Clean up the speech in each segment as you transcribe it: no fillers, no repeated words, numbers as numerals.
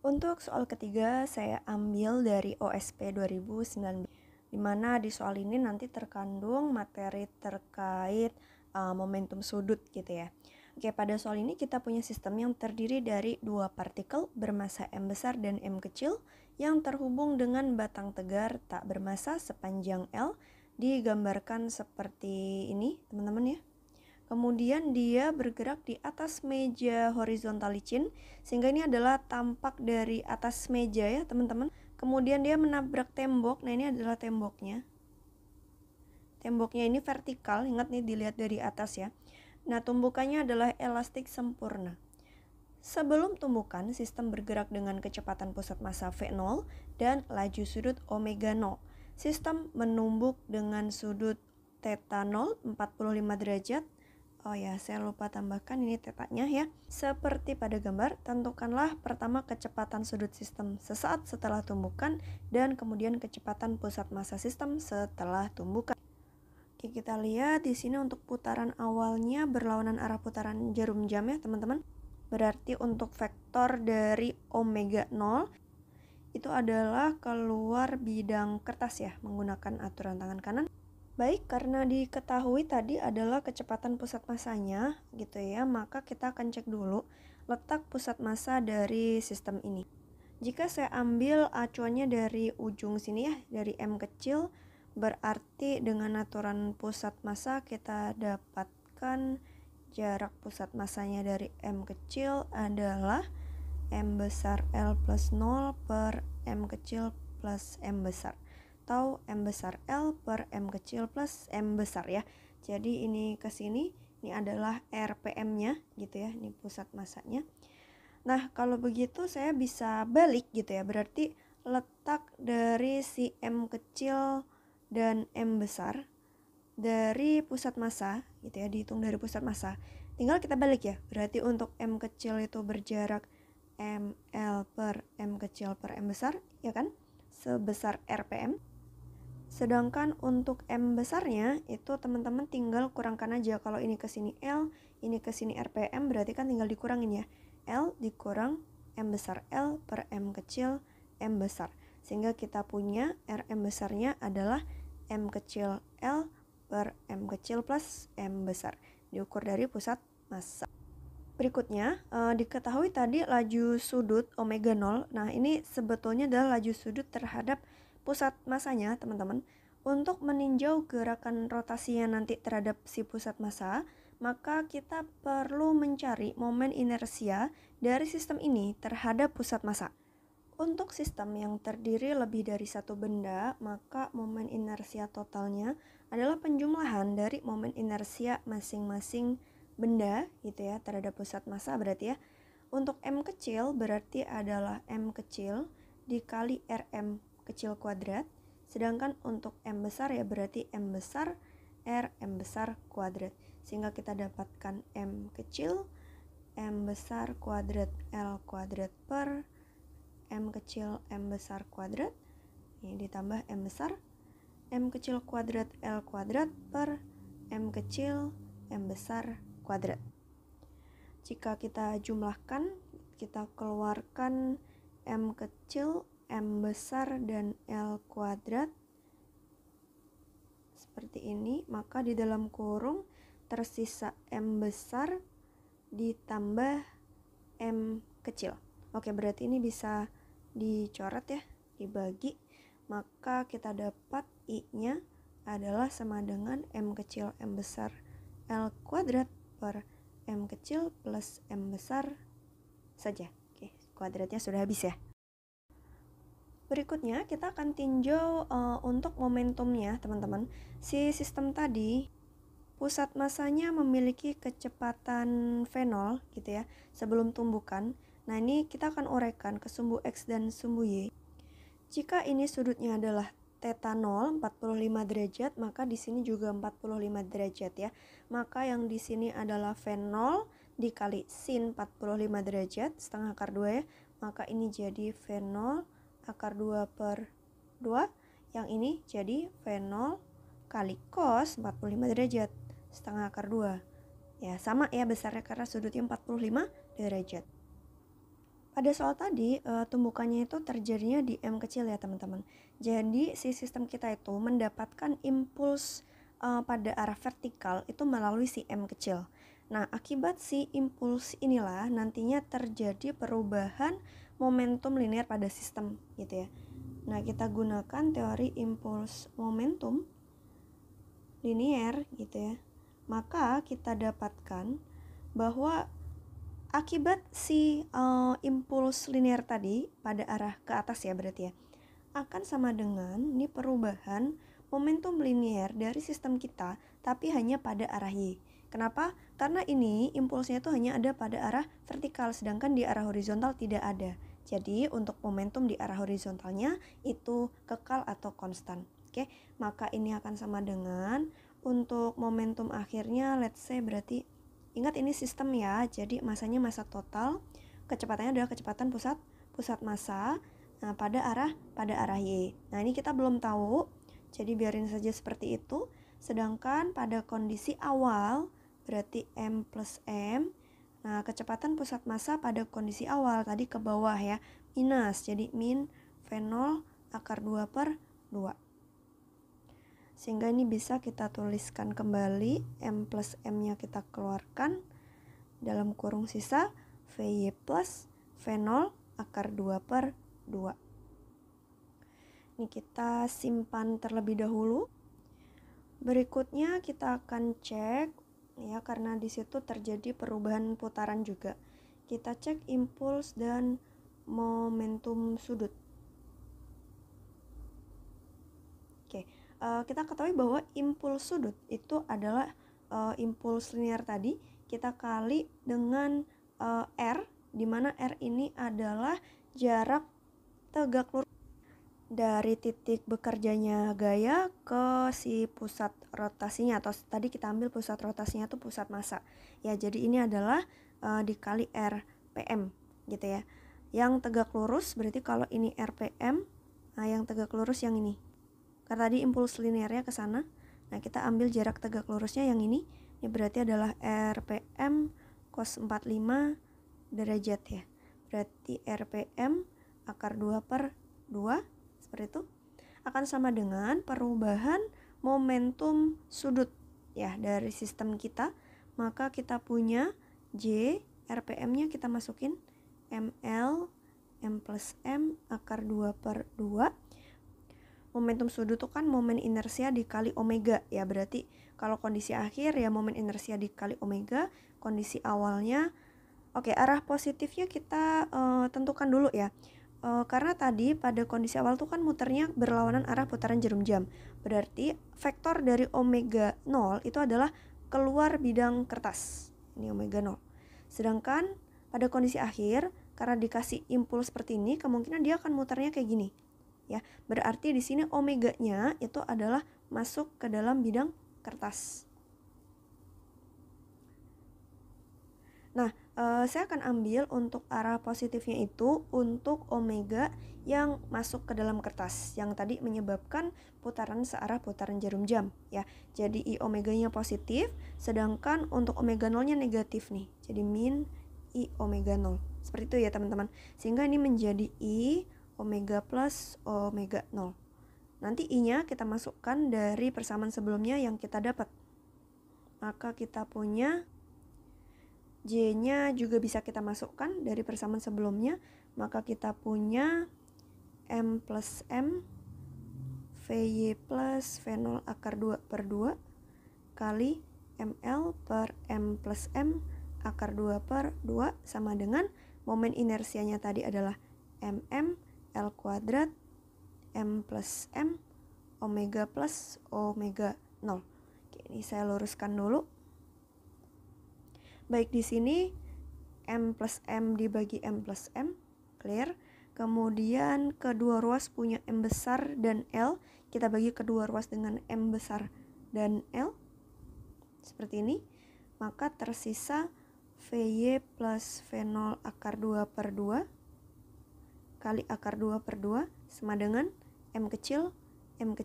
Untuk soal ketiga, saya ambil dari OSP 2019, di mana di soal ini nanti terkandung materi terkait momentum sudut gitu ya. Oke, pada soal ini kita punya sistem yang terdiri dari dua partikel bermassa M besar dan M kecil yang terhubung dengan batang tegar tak bermassa sepanjang L, digambarkan seperti ini teman-teman ya. Kemudian dia bergerak di atas meja horizontal licin, sehingga ini adalah tampak dari atas meja ya teman-teman. Kemudian dia menabrak tembok, nah ini adalah temboknya. Temboknya ini vertikal, ingat nih dilihat dari atas ya. Nah tumbukannya adalah elastik sempurna. Sebelum tumbukan, sistem bergerak dengan kecepatan pusat massa V0 dan laju sudut omega 0. Sistem menumbuk dengan sudut theta 0 45 derajat. Oh ya, saya lupa tambahkan ini tetanya ya. Seperti pada gambar, tentukanlah pertama kecepatan sudut sistem sesaat setelah tumbukan dan kemudian kecepatan pusat massa sistem setelah tumbukan. Oke, kita lihat di sini untuk putaran awalnya berlawanan arah putaran jarum jam ya, teman-teman. Berarti untuk vektor dari omega 0 itu adalah keluar bidang kertas ya, menggunakan aturan tangan kanan. Baik, karena diketahui tadi adalah kecepatan pusat massanya gitu ya, maka kita akan cek dulu letak pusat massa dari sistem ini. Jika saya ambil acuannya dari ujung sini ya, dari M kecil, berarti dengan aturan pusat massa kita dapatkan jarak pusat massanya dari M kecil adalah M besar L plus 0 per M kecil plus M besar, atau M besar L per M kecil plus M besar ya. Jadi ini ke sini, ini adalah RPM-nya gitu ya, ini pusat massanya. Nah, kalau begitu saya bisa balik gitu ya. Berarti letak dari si M kecil dan M besar dari pusat massa gitu ya, dihitung dari pusat massa. Tinggal kita balik ya. Berarti untuk M kecil itu berjarak ML per M kecil per M besar, ya kan? Sebesar RPM. Sedangkan untuk M besarnya itu teman-teman tinggal kurangkan aja. Kalau ini ke sini L, ini ke sini RPM, berarti kan tinggal dikurangin ya. L dikurang M besar L per M kecil M besar. Sehingga kita punya RM besarnya adalah M kecil L per M kecil plus M besar. Diukur dari pusat massa. Berikutnya, diketahui tadi laju sudut omega 0. Nah, ini sebetulnya adalah laju sudut terhadap pusat massanya, teman-teman. Untuk meninjau gerakan rotasinya nanti terhadap si pusat massa, maka kita perlu mencari momen inersia dari sistem ini terhadap pusat massa. Untuk sistem yang terdiri lebih dari satu benda, maka momen inersia totalnya adalah penjumlahan dari momen inersia masing-masing benda gitu ya terhadap pusat massa berarti ya. Untuk M kecil berarti adalah M kecil dikali RM kecil kuadrat. Sedangkan untuk M besar ya berarti M besar RM besar kuadrat. Sehingga kita dapatkan M kecil M besar kuadrat L kuadrat per M kecil M besar kuadrat, ini ditambah M besar M kecil kuadrat L kuadrat per M kecil M besar kuadrat. Jika kita jumlahkan, kita keluarkan M kecil M besar dan L kuadrat seperti ini, maka di dalam kurung tersisa M besar ditambah M kecil. Oke, berarti ini bisa dicoret ya, dibagi, maka kita dapat I-nya adalah sama dengan M kecil M besar L kuadrat per M kecil plus M besar saja. Oke, kuadratnya sudah habis ya. Berikutnya kita akan tinjau untuk momentumnya teman-teman. Si sistem tadi pusat massanya memiliki kecepatan V0 gitu ya sebelum tumbukan. Nah, ini kita akan uraikan ke sumbu X dan sumbu Y. Jika ini sudutnya adalah theta 0, 45 derajat, maka di sini juga 45 derajat ya. Maka yang di sini adalah V0 dikali sin 45 derajat, setengah akar 2 ya. Maka ini jadi V0 akar 2 per 2. Yang ini jadi V0 kali cos 45 derajat, setengah akar 2. Ya, sama ya besarnya karena sudutnya 45 derajat. pada soal tadi tumbukannya itu terjadinya di M kecil ya teman-teman. Jadi si sistem kita itu mendapatkan impuls pada arah vertikal itu melalui si M kecil. Nah, akibat si impuls inilah nantinya terjadi perubahan momentum linear pada sistem gitu ya. Nah, kita gunakan teori impuls momentum linear gitu ya. Maka kita dapatkan bahwa akibat si impuls linear tadi pada arah ke atas ya berarti ya, akan sama dengan ini perubahan momentum linear dari sistem kita tapi hanya pada arah Y. Kenapa? Karena ini impulsnya itu hanya ada pada arah vertikal sedangkan di arah horizontal tidak ada. Jadi untuk momentum di arah horizontalnya itu kekal atau konstan. Oke, maka ini akan sama dengan untuk momentum akhirnya let's say berarti ingat ini sistem ya. Jadi masanya massa total, kecepatannya adalah kecepatan pusat massa. Nah, pada arah Y. Nah, ini kita belum tahu. Jadi biarin saja seperti itu. Sedangkan pada kondisi awal berarti M plus M. Nah, kecepatan pusat massa pada kondisi awal tadi ke bawah ya, minus. Jadi min V0 akar 2 per 2. Sehingga ini bisa kita tuliskan kembali, M plus M-nya kita keluarkan. Dalam kurung sisa VY plus V0 akar 2 per 2. Ini kita simpan terlebih dahulu. Berikutnya kita akan cek ya, karena di situ terjadi perubahan putaran juga. Kita cek impuls dan momentum sudut. Oke, kita ketahui bahwa impuls sudut itu adalah impuls linear tadi kita kali dengan R, di mana R ini adalah jarak tegak lurus dari titik bekerjanya gaya ke si pusat rotasinya, atau tadi kita ambil pusat rotasinya itu pusat massa. Ya, jadi ini adalah dikali RPM gitu ya. Yang tegak lurus berarti kalau ini RPM, nah yang tegak lurus yang ini. Karena tadi impuls linearnya ke sana. Nah, kita ambil jarak tegak lurusnya yang ini. Ini berarti adalah RPM cos 45 derajat ya. Berarti RPM akar 2 per 2 seperti itu akan sama dengan perubahan momentum sudut ya dari sistem kita. Maka kita punya J, RPM-nya kita masukin ML M plus M akar 2 per 2. Momentum sudut itu kan momen inersia dikali omega ya, berarti kalau kondisi akhir ya momen inersia dikali omega, kondisi awalnya. Oke, arah positifnya kita tentukan dulu ya. Karena tadi pada kondisi awal tuh kan muternya berlawanan arah putaran jarum jam. Berarti vektor dari omega 0 itu adalah keluar bidang kertas. Ini omega 0. Sedangkan pada kondisi akhir, karena dikasih impuls seperti ini, kemungkinan dia akan muternya kayak gini. Ya, berarti di sini omeganya itu adalah masuk ke dalam bidang kertas. Nah, saya akan ambil untuk arah positifnya itu untuk omega yang masuk ke dalam kertas yang tadi menyebabkan putaran searah putaran jarum jam ya. Jadi I omeganya positif, sedangkan untuk omega 0-nya negatif nih. Jadi min I omega 0. Seperti itu ya teman-teman. Sehingga ini menjadi I omega plus omega 0. Nanti I-nya kita masukkan dari persamaan sebelumnya yang kita dapat. Maka kita punya J-nya juga bisa kita masukkan dari persamaan sebelumnya. Maka kita punya M plus M VY plus V0 akar 2 per 2 kali ML per M plus M akar 2 per 2 sama dengan momen inersianya tadi adalah MM L kuadrat M plus M omega plus omega 0. Oke, ini saya luruskan dulu. Baik, di sini M plus M dibagi M plus M, clear. Kemudian kedua ruas punya M besar dan L. Kita bagi kedua ruas dengan M besar dan L. Seperti ini. Maka tersisa VY plus V0 akar 2 per 2 kali akar 2 per 2 sama dengan M kecil, M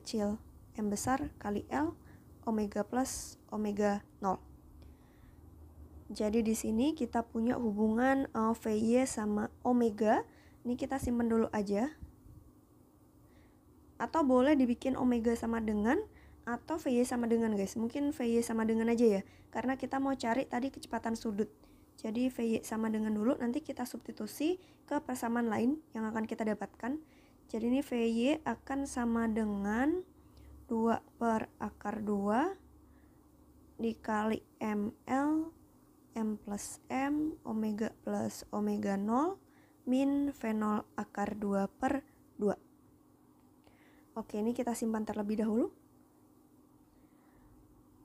besar kali L, omega plus omega 0. Jadi di sini kita punya hubungan VY sama omega. Ini kita simpan dulu aja. Atau boleh dibikin omega sama dengan atau VY sama dengan, guys. Mungkin VY sama dengan aja ya, karena kita mau cari tadi kecepatan sudut. Jadi VY sama dengan dulu, nanti kita substitusi ke persamaan lain yang akan kita dapatkan. Jadi ini VY akan sama dengan 2 per akar 2 dikali ML M plus M omega plus omega 0 min V0 akar 2 per 2. Oke, ini kita simpan terlebih dahulu.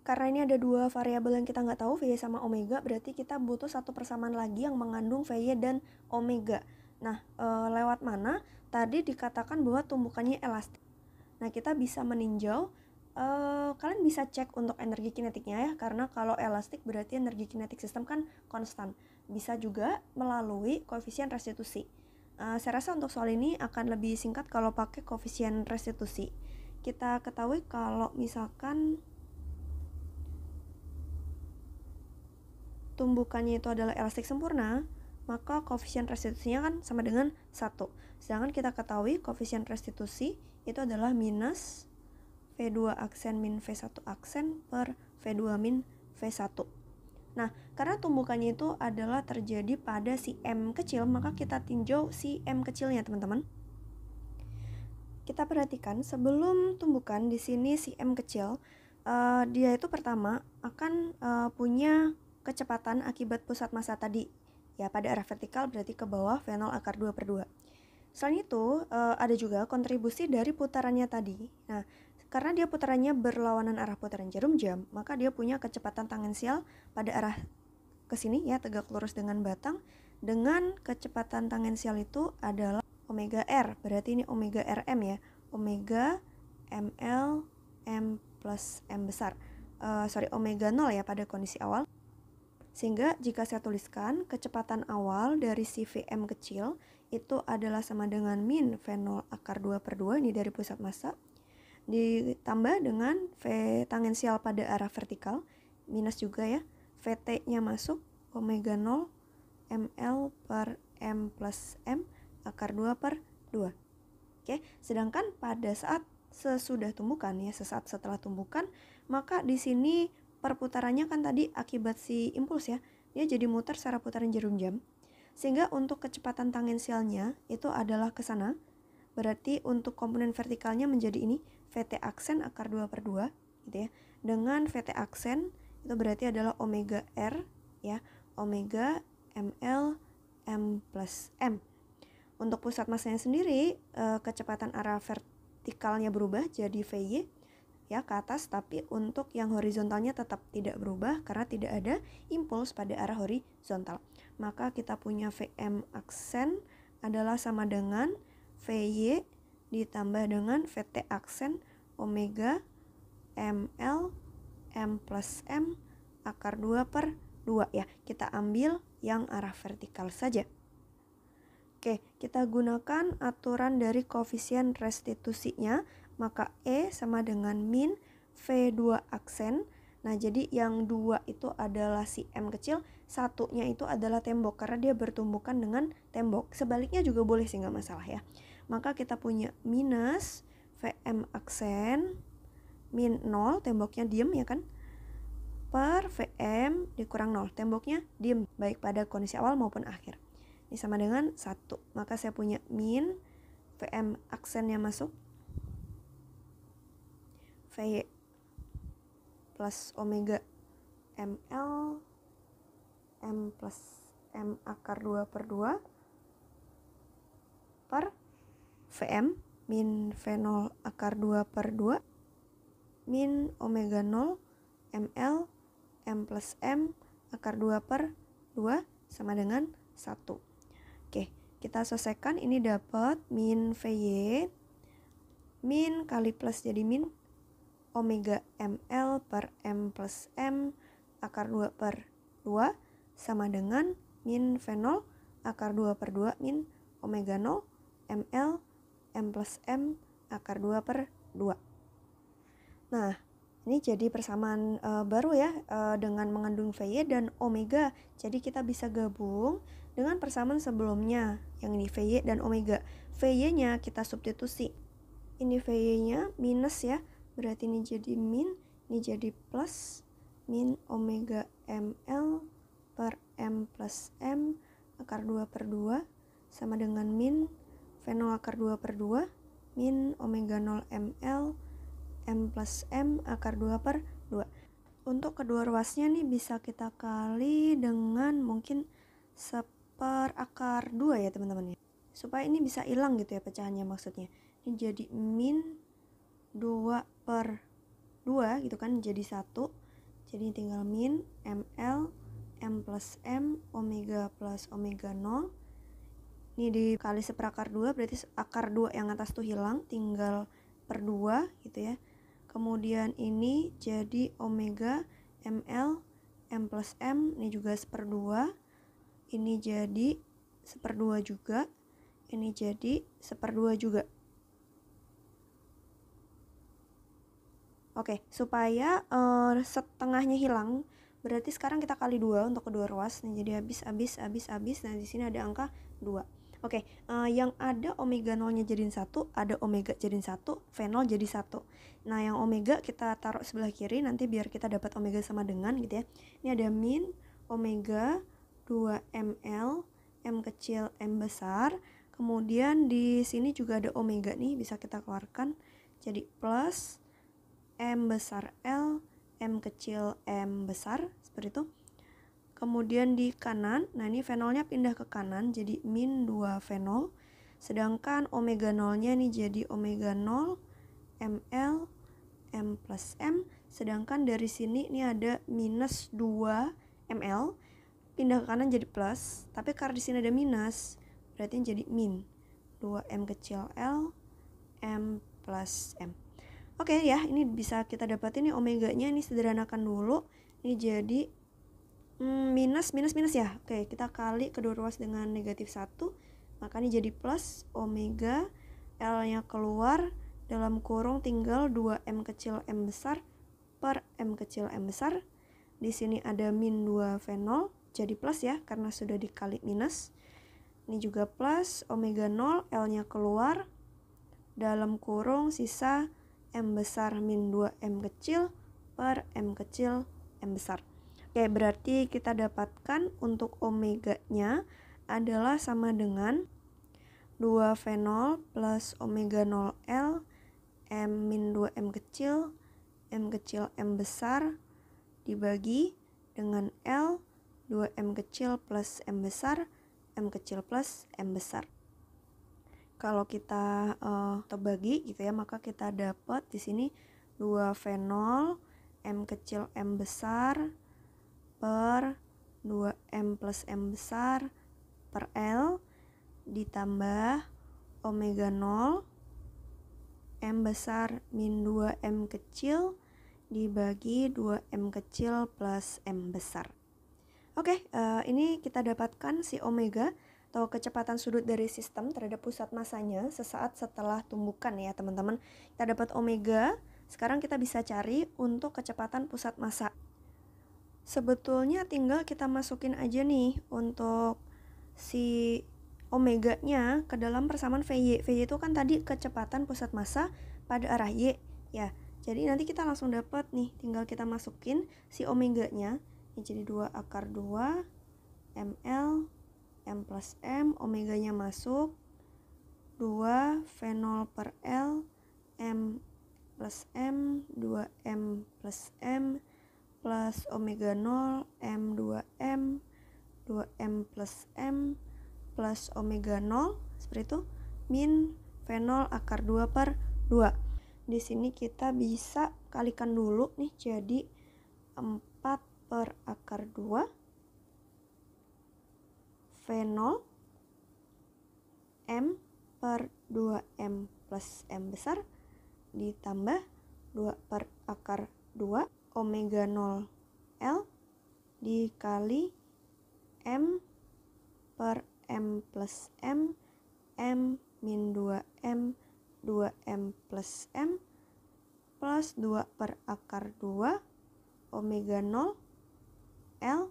Karena ini ada dua variabel yang kita nggak tahu, VY sama omega, berarti kita butuh satu persamaan lagi yang mengandung VY dan omega. Nah, lewat mana? Tadi dikatakan bahwa tumbukannya elastik. Nah, kita bisa meninjau, kalian bisa cek untuk energi kinetiknya ya, karena kalau elastik berarti energi kinetik sistem kan konstan. Bisa juga melalui koefisien restitusi. Saya rasa untuk soal ini akan lebih singkat kalau pakai koefisien restitusi. Kita ketahui kalau misalkan tumbukannya itu adalah elastik sempurna, maka koefisien restitusinya kan sama dengan 1. Sedangkan kita ketahui koefisien restitusi itu adalah minus V2 aksen min V1 aksen per V2 min V1. Nah, karena tumbukannya itu adalah terjadi pada si M kecil, maka kita tinjau si M kecilnya, teman-teman. Kita perhatikan sebelum tumbukan di sini si M kecil, dia itu pertama akan punya kecepatan akibat pusat massa tadi. Ya, pada arah vertikal berarti ke bawah V0 akar 2 per 2. Selain itu, ada juga kontribusi dari putarannya tadi. Nah, karena dia putarannya berlawanan arah putaran jarum jam, maka dia punya kecepatan tangensial pada arah ke sini ya, tegak lurus dengan batang. Dengan kecepatan tangensial itu adalah omega R. Berarti ini omega RM ya. Omega ML M plus M besar. Omega 0 ya pada kondisi awal. Sehingga jika saya tuliskan kecepatan awal dari si Vm kecil itu adalah sama dengan min V0 akar 2 per 2, ini dari pusat massa, ditambah dengan V tangensial pada arah vertikal, minus juga ya, Vt nya masuk, omega 0 ml per m plus m akar 2 per 2. Oke, sedangkan pada saat sesudah tumbukan ya, sesaat setelah tumbukan, maka di sini perputarannya kan tadi akibat si impuls ya, dia jadi muter secara putaran jarum jam. Sehingga untuk kecepatan tangensialnya itu adalah ke sana. Berarti untuk komponen vertikalnya menjadi ini Vt aksen akar 2 per 2 gitu ya. Dengan Vt aksen itu berarti adalah omega R ya, omega ml m plus m. Untuk pusat massanya sendiri, kecepatan arah vertikalnya berubah jadi Vy ya ke atas, tapi untuk yang horizontalnya tetap tidak berubah karena tidak ada impuls pada arah horizontal. Maka kita punya Vm aksen adalah sama dengan Vy ditambah dengan Vt aksen omega ml m plus m akar 2 per 2 ya. Kita ambil yang arah vertikal saja. Oke, kita gunakan aturan dari koefisien restitusinya, maka E sama dengan min V2 aksen. Nah, jadi yang 2 itu adalah si M kecil, satunya itu adalah tembok karena dia bertumbukan dengan tembok. Sebaliknya juga boleh sih, nggak masalah ya. Maka kita punya minus Vm aksen min 0, temboknya diem ya kan, per Vm dikurang 0, temboknya diem baik pada kondisi awal maupun akhir. Ini sama dengan 1, maka saya punya min Vm aksennya masuk Vy plus omega ml m plus m akar 2 per 2 per Vm min V0 akar 2 per 2 min omega 0 ml m plus m akar 2 per 2 sama dengan 1. Oke, kita selesaikan. Ini dapat min Vy min kali plus jadi min omega ml per m plus m akar 2 per 2 sama dengan min V0 akar 2 per 2 min omega 0 ml m plus m akar 2 per 2. Nah, Ini jadi persamaan baru ya, dengan mengandung VY dan omega. Jadi kita bisa gabung dengan persamaan sebelumnya, yang ini VY dan omega. VY-nya kita substitusi. Ini VY-nya minus ya, berarti ini jadi min, ini jadi plus, min omega ml per m plus m akar 2 per 2 sama dengan min V0 akar 2 per 2 min omega 0 ml m plus m akar 2 per 2. Untuk kedua ruasnya nih bisa kita kali dengan mungkin 1/4 akar 2 ya teman-teman ya. Supaya ini bisa hilang gitu ya pecahannya maksudnya. Ini jadi min 2 per 2 gitu kan, jadi 1. Jadi tinggal min ml m plus m omega plus omega 0. Ini dikali 1/akar 2 berarti akar 2 yang atas tuh hilang, tinggal per 2 gitu ya. Kemudian ini jadi omega ml m plus m, ini juga 1/2. Ini jadi 1/2 juga. Ini jadi 1/2 juga. Oke, supaya setengahnya hilang, berarti sekarang kita kali 2 untuk kedua ruas. Nah, jadi habis. Nah, di sini ada angka 2. Oke, yang ada omega 0-nya jadiin 1, ada omega jadiin 1, V0 jadi 1. Nah, yang omega kita taruh sebelah kiri nanti biar kita dapat omega sama dengan gitu ya. Ini ada min omega 2 ml m kecil m besar. Kemudian di sini juga ada omega nih, bisa kita keluarkan. Jadi plus M besar L, M kecil M besar, seperti itu. Kemudian di kanan, nah ini V0-nya pindah ke kanan, jadi min 2 V0. Sedangkan omega 0-nya ini jadi omega 0 ml M plus M. Sedangkan dari sini ini ada minus 2 ml, pindah ke kanan jadi plus. Tapi karena di sini ada minus, berarti jadi min 2 M kecil L, M plus M. Oke ya, ini bisa kita dapatin nih omeganya, ini sederhanakan dulu. Ini jadi minus ya. Oke, kita kali kedua ruas dengan negatif 1. Maka ini jadi plus omega, L-nya keluar, dalam kurung tinggal 2M kecil M besar per M kecil M besar. Di sini ada min 2 V0, jadi plus ya, karena sudah dikali minus. Ini juga plus omega 0, L-nya keluar, dalam kurung sisa M besar min 2M kecil per M kecil M besar. Oke, berarti kita dapatkan untuk omeganya adalah sama dengan 2 V0 plus omega 0L M min 2M kecil M besar dibagi dengan L 2M kecil plus M besar M kecil plus M besar. Kalau kita terbagi gitu ya, maka kita dapat di sini 2 V0 M kecil M besar per 2M plus M besar per L ditambah omega 0 M besar min 2M kecil dibagi 2M kecil plus M besar. Oke, ini kita dapatkan si omega atau kecepatan sudut dari sistem terhadap pusat masanya sesaat setelah tumbukan ya teman-teman. Kita dapat omega, sekarang kita bisa cari untuk kecepatan pusat massa. Sebetulnya tinggal kita masukin aja nih untuk si omeganya ke dalam persamaan VY. VY itu kan tadi kecepatan pusat massa pada arah Y ya. Jadi nanti kita langsung dapat nih, tinggal kita masukin si omeganya. Ini jadi 2 akar 2 ml M plus M, omeganya masuk 2 V0 per L M plus M 2M plus M plus omega 0 M 2M 2M plus M plus omega 0 seperti itu min V0 akar 2 per 2. Di sini kita bisa kalikan dulu nih, jadi 4 per akar 2 V0 M per 2M plus M besar ditambah 2 per akar 2 omega 0 L dikali M per M plus M M min 2M 2M plus M plus 2 per akar 2 omega 0 L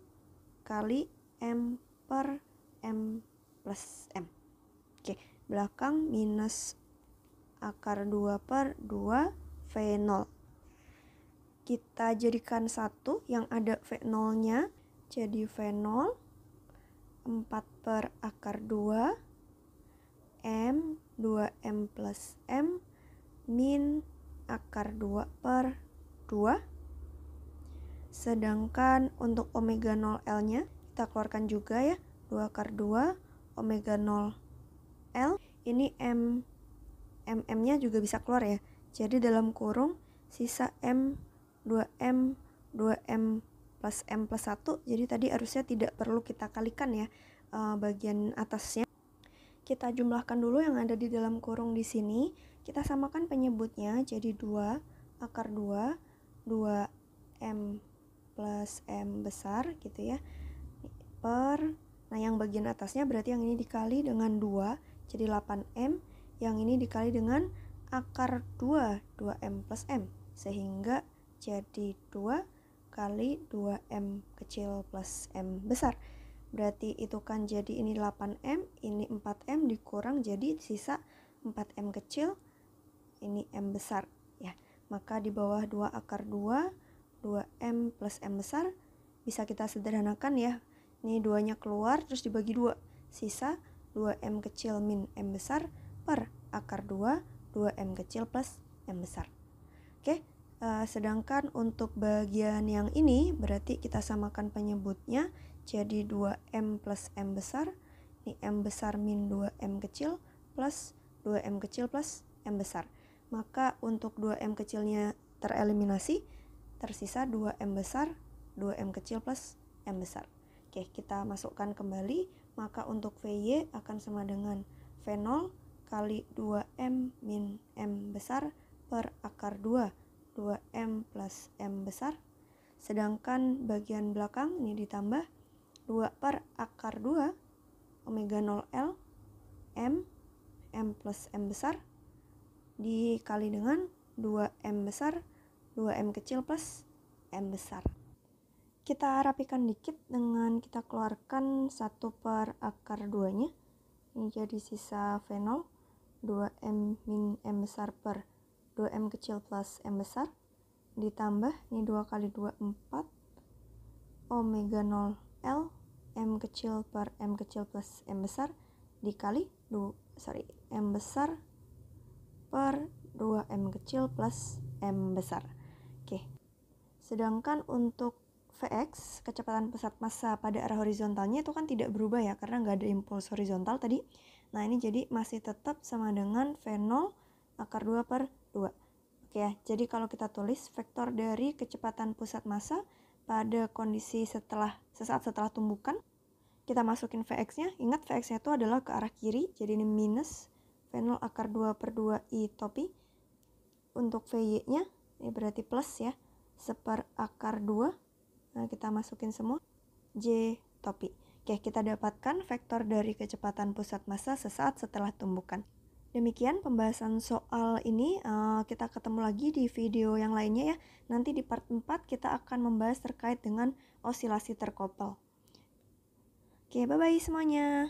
kali M per M plus M. Oke, belakang minus akar 2 per 2 V0. Kita jadikan 1 yang ada V0 nya, jadi V0 4 per akar 2 M 2M plus M min akar 2 per 2. Sedangkan untuk omega 0 L nya kita keluarkan juga ya, 2 akar 2 omega 0 L, ini M nya juga bisa keluar ya, jadi dalam kurung sisa M 2M 2M plus M plus 1, jadi tadi harusnya tidak perlu kita kalikan ya bagian atasnya. Kita jumlahkan dulu yang ada di dalam kurung di sini. Kita samakan penyebutnya jadi 2 akar 2 2M plus M besar gitu ya. Nah yang bagian atasnya berarti yang ini dikali dengan 2 jadi 8M, yang ini dikali dengan akar 2 2M plus M sehingga jadi 2 kali 2M kecil plus M besar. Berarti itu kan jadi ini 8M, ini 4M dikurang jadi sisa 4M kecil, ini M besar ya. Maka di bawah 2 akar 2 2M plus M besar bisa kita sederhanakan ya. Ini 2-nya keluar terus dibagi 2, sisa 2M kecil min M besar per akar 2 2M kecil plus M besar. Oke, sedangkan untuk bagian yang ini berarti kita samakan penyebutnya jadi 2M plus M besar, ini M besar min 2M kecil plus 2M kecil plus M besar. Maka untuk 2M kecilnya tereliminasi, tersisa 2M besar 2M kecil plus M besar. Oke, kita masukkan kembali, maka untuk VY akan sama dengan V0 kali 2M min M besar per akar 2 2M plus M besar. Sedangkan bagian belakang ini ditambah 2 per akar 2 omega 0 L M plus M besar dikali dengan 2M besar 2M kecil plus M besar. Kita rapikan dikit dengan kita keluarkan 1 per akar 2 nya, ini jadi sisa V0 2M min M besar per 2M kecil plus M besar ditambah ini 2 kali 2 4 omega 0 L M kecil per M kecil plus M besar dikali M besar per 2M kecil plus M besar. Oke. Sedangkan untuk Vx, kecepatan pusat massa pada arah horizontalnya itu kan tidak berubah ya, karena nggak ada impuls horizontal tadi. Nah ini jadi masih tetap sama dengan V0 akar 2 per 2. Oke ya, jadi kalau kita tulis vektor dari kecepatan pusat massa pada kondisi sesaat setelah tumbukan, kita masukin Vx-nya. Ingat Vx-nya itu adalah ke arah kiri, jadi ini minus V0 akar 2 per 2 I topi. Untuk Vy-nya, ini berarti plus ya, 1 per akar 2. Nah, kita masukin semua J topi. Oke, kita dapatkan vektor dari kecepatan pusat massa sesaat setelah tumbukan. Demikian pembahasan soal ini, kita ketemu lagi di video yang lainnya ya. Nanti di part 4 kita akan membahas terkait dengan osilasi terkopel. Oke, bye-bye semuanya.